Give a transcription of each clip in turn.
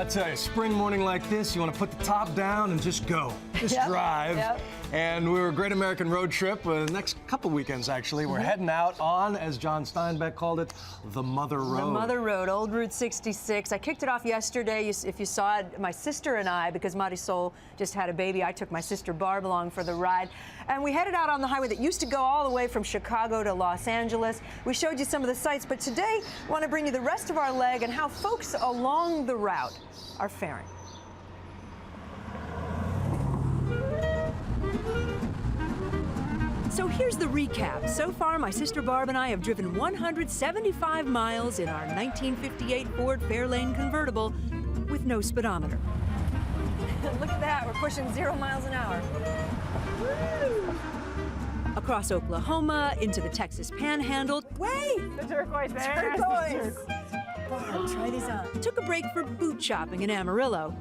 I tell you, spring morning like this, you want to put the top down and just go. Just drive. Yep. And we're a great American road trip. The next couple weekends, actually, we're heading out on, as John Steinbeck called it, the Mother Road. The Mother Road, Old Route 66. I kicked it off yesterday. If you saw it, my sister and I, because Marisol just had a baby, I took my sister Barb along for the ride. And we headed out on the highway that used to go all the way from Chicago to Los Angeles. We showed you some of the sights, but today I want to bring you the rest of our leg and how folks along the route are faring. So here's the recap. So far, my sister Barb and I have driven 175 miles in our 1958 Ford Fairlane convertible with no speedometer. Look at that, we're pushing 0 miles an hour. Woo! Across Oklahoma, into the Texas Panhandle. Wait! The turquoise there. Turquoise! Barb, try these on. Took a break for boot shopping in Amarillo.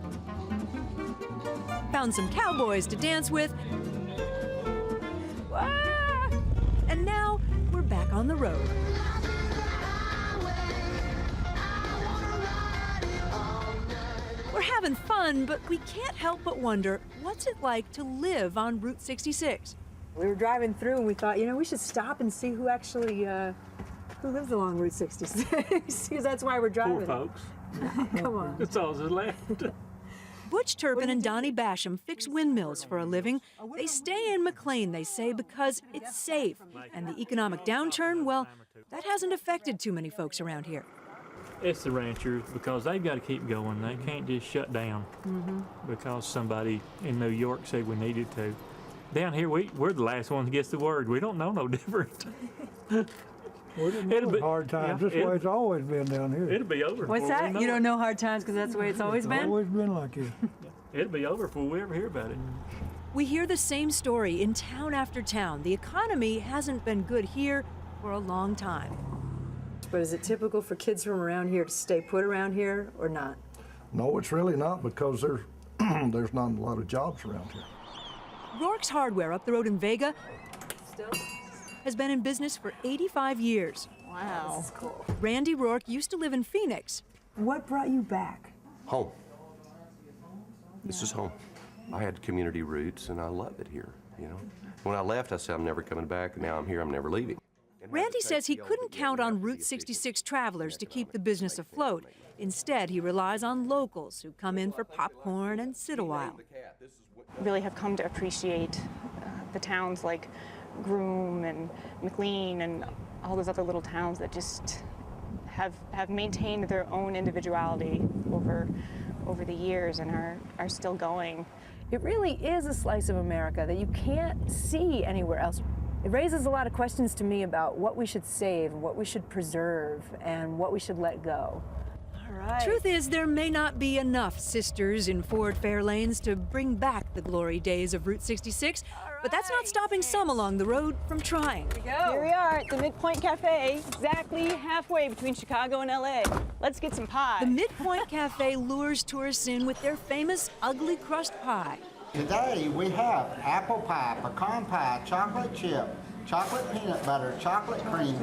Found some cowboys to dance with. Ah! And now we're back on the road. We're having fun, but we can't help but wonder, what's it like to live on Route 66? We were driving through and we thought, you know, we should stop and see who actually who lives along Route 66, because that's why we're driving. Poor folks. Come on. That's all that's left. Butch Turpin and Donnie Basham fix windmills for a living. They stay in McLean, they say, because it's safe. And the economic downturn, well, that hasn't affected too many folks around here. It's the ranchers, because they've got to keep going. They can't just shut down because somebody in New York said we needed to. Down here, we're the last one that gets the word. We don't know no different. We didn't know hard times. This way it's always been down here. It'll be over. What's that? You don't know hard times because that's the way it's always been? It's always been like this. It'll be over before we ever hear about it. We hear the same story in town after town. The economy hasn't been good here for a long time. But is it typical for kids from around here to stay put around here or not? No, it's really not, because there's there's not a lot of jobs around here. Rourke's Hardware up the road in Vega has been in business for 85 years. Wow. This is cool. Randy Rourke used to live in Phoenix. What brought you back? Home. This is home. I had community roots and I love it here, you know. When I left, I said I'm never coming back. Now I'm here, I'm never leaving. Randy says he couldn't count on Route 66 travelers to keep the business afloat. Instead, he relies on locals who come in for popcorn and sit a while. Really have come to appreciate the towns like Groom and McLean and all those other little towns that just have maintained their own individuality over the years and are still going. It really is a slice of America that you can't see anywhere else. It raises a lot of questions to me about what we should save, what we should preserve, and what we should let go. All right. Truth is, there may not be enough sisters in Ford Fairlanes to bring back the glory days of Route 66, but that's not stopping some along the road from trying. Here we are at the Midpoint Cafe, exactly halfway between Chicago and LA. Let's get some pie. The Midpoint Cafe lures tourists in with their famous ugly crust pie. Today we have apple pie, pecan pie, chocolate chip, chocolate peanut butter, chocolate cream.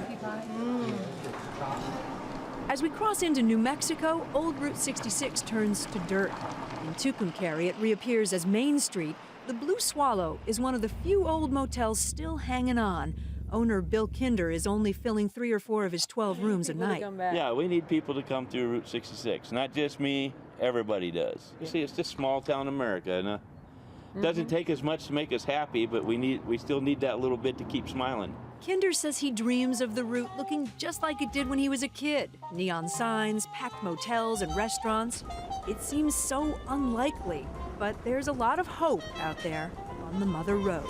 As we cross into New Mexico, Old Route 66 turns to dirt. In Tucumcari, it reappears as Main Street. The Blue Swallow is one of the few old motels still hanging on. Owner Bill Kinder is only filling 3 or 4 of his 12 rooms a night. Yeah, we need people to come through Route 66. Not just me, everybody does. You see, it's just small town America, and it doesn't take as much to make us happy, but we still need that little bit to keep smiling. Kinder says he dreams of the route looking just like it did when he was a kid. Neon signs, packed motels and restaurants. It seems so unlikely, but there's a lot of hope out there on the Mother Road.